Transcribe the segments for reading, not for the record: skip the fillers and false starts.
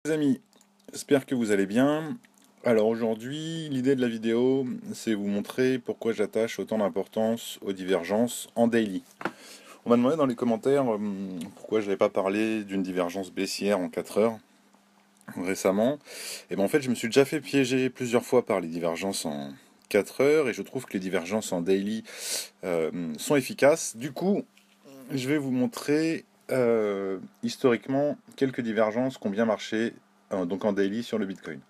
Les amis, j'espère que vous allez bien. Alors aujourd'hui, l'idée de la vidéo, c'est vous montrer pourquoi j'attache autant d'importance aux divergences en daily. On m'a demandé dans les commentaires pourquoi je n'avais pas parlé d'une divergence baissière en 4 heures récemment. Et bien en fait, je me suis déjà fait piéger plusieurs fois par les divergences en 4 heures et je trouve que les divergences en daily sont efficaces. Du coup, je vais vous montrer historiquement quelques divergences qui ont bien marché donc en daily sur le Bitcoin.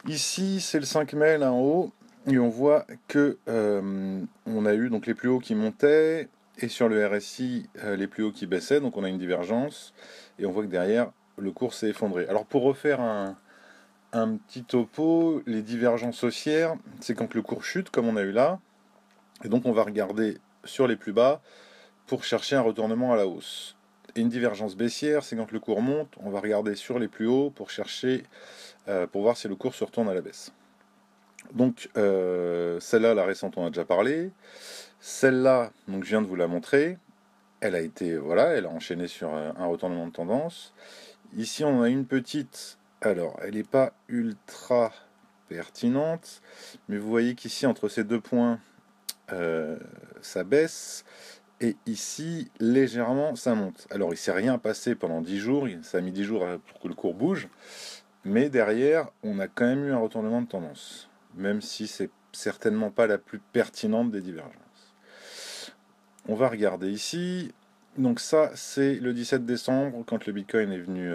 Ici, c'est le 5 mai là en haut et on voit que on a eu donc les plus hauts qui montaient et sur le RSI les plus hauts qui baissaient, donc on a une divergence et on voit que derrière le cours s'est effondré. Alors pour refaire un petit topo, les divergences haussières, c'est quand le cours chute comme on a eu là, et donc on va regarder sur les plus bas pour chercher un retournement à la hausse. Et une divergence baissière, c'est quand le cours monte, on va regarder sur les plus hauts pour chercher, pour voir si le cours se retourne à la baisse. Donc celle-là, la récente, on a déjà parlé. Celle-là, donc je viens de vous la montrer. Elle a été, voilà, elle a enchaîné sur un retournement de tendance. Ici, on a une petite. Alors, elle n'est pas ultra pertinente, mais vous voyez qu'ici, entre ces deux points, ça baisse. Et ici, légèrement, ça monte. Alors, il ne s'est rien passé pendant 10 jours, ça a mis 10 jours pour que le cours bouge, mais derrière, on a quand même eu un retournement de tendance, même si c'est certainement pas la plus pertinente des divergences. On va regarder ici. Donc ça, c'est le 17 décembre, quand le Bitcoin est venu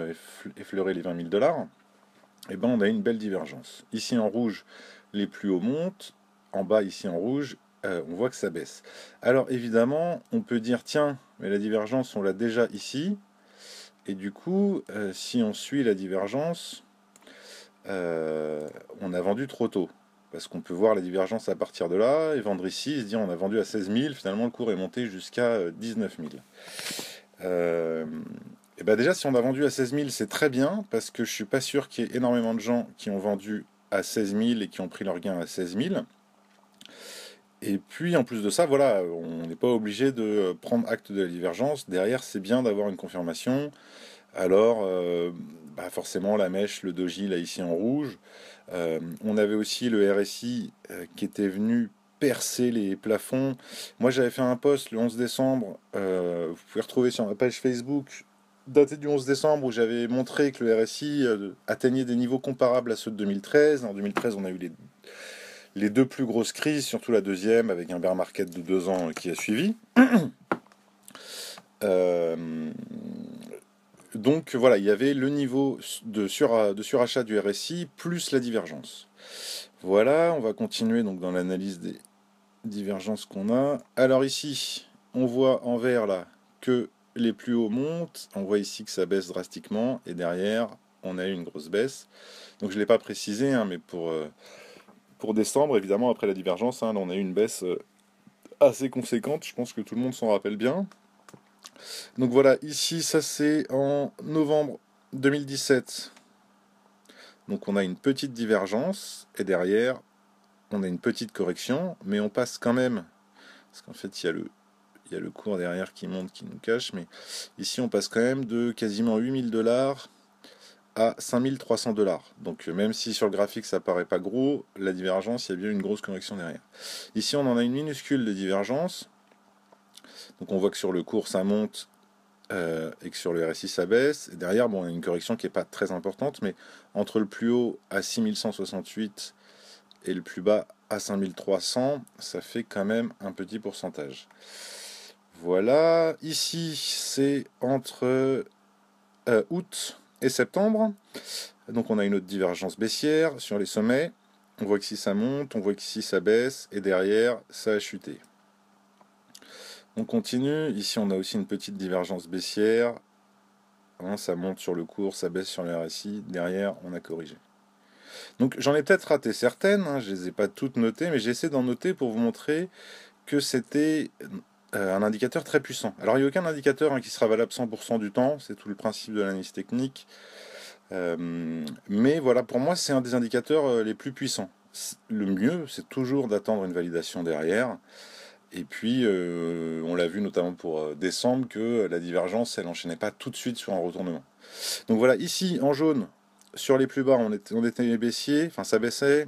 effleurer les 20 000 $. Et ben, on a une belle divergence. Ici, en rouge, les plus hauts montent. En bas, ici, en rouge, on voit que ça baisse. Alors évidemment, on peut dire, tiens, mais la divergence, on l'a déjà ici. Et du coup, si on suit la divergence, on a vendu trop tôt. Parce qu'on peut voir la divergence à partir de là, et vendre ici, et se dire on a vendu à 16 000, finalement le cours est monté jusqu'à 19 000. Et ben déjà, si on a vendu à 16 000, c'est très bien, parce que je suis pas sûr qu'il y ait énormément de gens qui ont vendu à 16 000 et qui ont pris leur gain à 16 000. Et puis en plus de ça, voilà, on n'est pas obligé de prendre acte de la divergence. Derrière, c'est bien d'avoir une confirmation. Alors, forcément, la mèche, le doji, là ici en rouge. On avait aussi le RSI qui était venu percer les plafonds. Moi, j'avais fait un post le 11 décembre. Vous pouvez retrouver sur ma page Facebook daté du 11 décembre où j'avais montré que le RSI atteignait des niveaux comparables à ceux de 2013. En 2013, on a eu les deux plus grosses crises, surtout la deuxième, avec un bear market de 2 ans qui a suivi. Euh, donc voilà, il y avait le niveau de surachat du RSI plus la divergence. Voilà, on va continuer donc dans l'analyse des divergences qu'on a. Alors ici, on voit en vert là que les plus hauts montent, on voit ici que ça baisse drastiquement, et derrière, on a eu une grosse baisse. Donc je ne l'ai pas précisé, hein, mais pour décembre, évidemment, après la divergence, hein, là, on a eu une baisse assez conséquente, je pense que tout le monde s'en rappelle bien. Donc voilà, ici, ça c'est en novembre 2017. Donc on a une petite divergence, et derrière, on a une petite correction, mais on passe quand même, parce qu'en fait, il y a le cours derrière qui monte, qui nous cache, mais ici, on passe quand même de quasiment 8 000 $ à 5 300 $. Donc même si sur le graphique, ça paraît pas gros, la divergence, il y a bien une grosse correction derrière. Ici, on en a une minuscule de divergence. Donc on voit que sur le cours, ça monte, et que sur le RSI ça baisse. Et derrière, bon, on a une correction qui n'est pas très importante, mais entre le plus haut à 6168 et le plus bas à 5300, ça fait quand même un petit pourcentage. Voilà, ici c'est entre août et septembre, donc on a une autre divergence baissière sur les sommets. On voit qu'ici ça monte, on voit qu'ici ça baisse, et derrière ça a chuté. On continue, ici on a aussi une petite divergence baissière, hein, ça monte sur le cours, ça baisse sur le RSI, derrière on a corrigé. Donc j'en ai peut-être raté certaines, hein, je ne les ai pas toutes notées, mais j'essaie d'en noter pour vous montrer que c'était un indicateur très puissant. Alors il n'y a aucun indicateur, hein, qui sera valable 100% du temps, c'est tout le principe de l'analyse technique, mais voilà, pour moi c'est un des indicateurs les plus puissants. Le mieux, c'est toujours d'attendre une validation derrière, Et puis, on l'a vu notamment pour décembre, que la divergence, elle n'enchaînait pas tout de suite sur un retournement. Donc voilà, ici, en jaune, sur les plus bas, on était baissier, enfin ça baissait.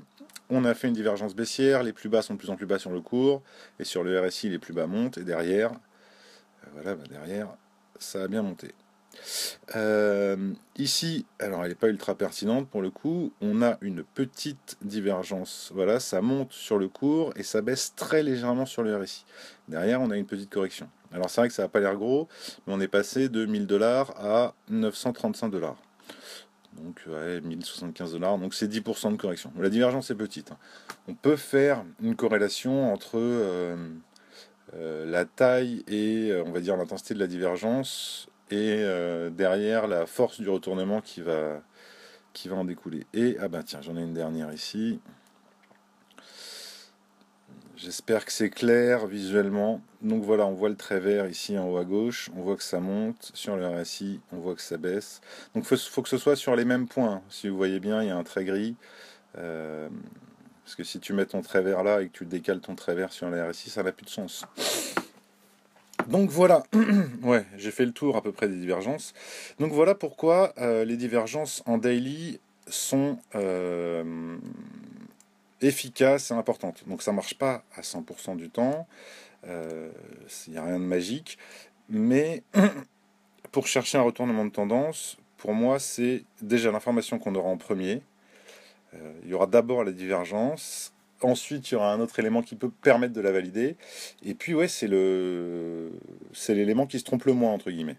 On a fait une divergence baissière, les plus bas sont de plus en plus bas sur le cours, et sur le RSI, les plus bas montent, et derrière, voilà, derrière, ça a bien monté. Ici, alors elle n'est pas ultra pertinente pour le coup, on a une petite divergence. Voilà, ça monte sur le cours et ça baisse très légèrement sur le RSI. Derrière, on a une petite correction. Alors c'est vrai que ça n'a pas l'air gros, mais on est passé de 1000 $ à 935 $. Donc ouais, 1075 $, donc c'est 10% de correction. La divergence est petite, hein. On peut faire une corrélation entre la taille et on va dire l'intensité de la divergence et derrière la force du retournement qui va en découler. Et ah bah tiens, j'en ai une dernière ici. J'espère que c'est clair visuellement. Donc voilà, on voit le trait vert ici en haut à gauche, on voit que ça monte, sur le RSI, on voit que ça baisse. Donc faut que ce soit sur les mêmes points. Si vous voyez bien, il y a un trait gris. Parce que si tu mets ton trait vert là et que tu décales ton trait vert sur le RSI, ça n'a plus de sens. Donc voilà, ouais, j'ai fait le tour à peu près des divergences. Donc voilà pourquoi les divergences en daily sont efficaces et importantes. Donc ça marche pas à 100% du temps, il n'y a rien de magique, mais pour chercher un retournement de tendance, pour moi c'est déjà l'information qu'on aura en premier. Il y aura d'abord la divergence. Ensuite, il y aura un autre élément qui peut permettre de la valider. Et puis, ouais, c'est l'élément qui se trompe le moins, entre guillemets.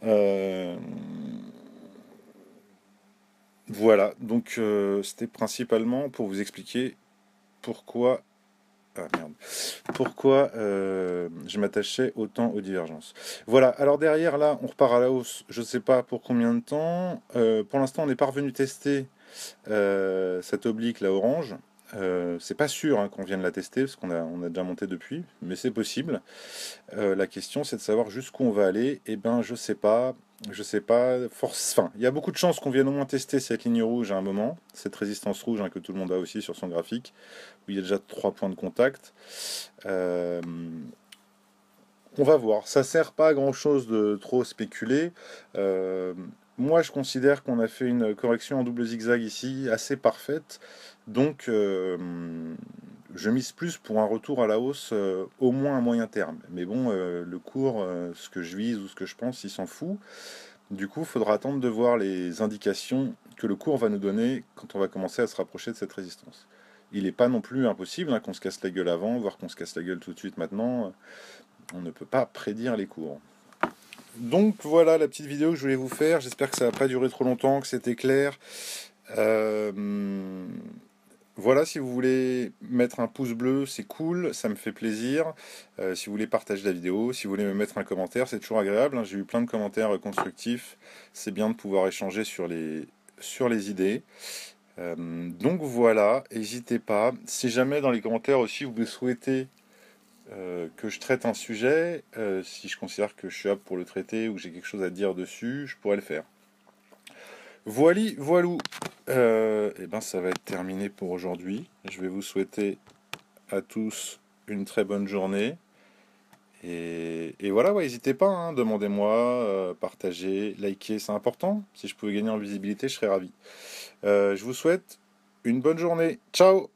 Euh, voilà, donc c'était principalement pour vous expliquer pourquoi, ah, merde, pourquoi je m'attachais autant aux divergences. Voilà, alors derrière, là, on repart à la hausse, je ne sais pas pour combien de temps. Pour l'instant, on n'est pas revenu tester cette oblique, la orange. C'est pas sûr hein, qu'on vienne la tester parce on a déjà monté depuis, mais c'est possible. La question c'est de savoir jusqu'où on va aller. Et ben je sais pas. Enfin, il y a beaucoup de chances qu'on vienne au moins tester cette ligne rouge à un moment, cette résistance rouge hein, que tout le monde a aussi sur son graphique, où il y a déjà 3 points de contact. Euh, on va voir. Ça sert pas à grand chose de trop spéculer. Moi, je considère qu'on a fait une correction en double zigzag ici, assez parfaite. Donc, je mise plus pour un retour à la hausse, au moins à moyen terme. Mais bon, le cours, ce que je vise ou ce que je pense, il s'en fout. Du coup, il faudra attendre de voir les indications que le cours va nous donner quand on va commencer à se rapprocher de cette résistance. Il n'est pas non plus impossible hein, qu'on se casse la gueule avant, voire qu'on se casse la gueule tout de suite maintenant. On ne peut pas prédire les cours. Donc voilà la petite vidéo que je voulais vous faire. J'espère que ça va pas durer trop longtemps, que c'était clair. Voilà, si vous voulez mettre un pouce bleu, c'est cool, ça me fait plaisir. Si vous voulez partager la vidéo, si vous voulez me mettre un commentaire, c'est toujours agréable, hein. J'ai eu plein de commentaires constructifs. C'est bien de pouvoir échanger sur les idées. Donc voilà, n'hésitez pas. Si jamais dans les commentaires aussi vous souhaitez que je traite un sujet, si je considère que je suis apte pour le traiter ou que j'ai quelque chose à dire dessus, je pourrais le faire. Voilou. Et ben ça va être terminé pour aujourd'hui. Je vais vous souhaiter à tous une très bonne journée. Et voilà, ouais, n'hésitez pas, hein, demandez-moi, partagez, likez, c'est important. Si je pouvais gagner en visibilité, je serais ravi. Je vous souhaite une bonne journée. Ciao!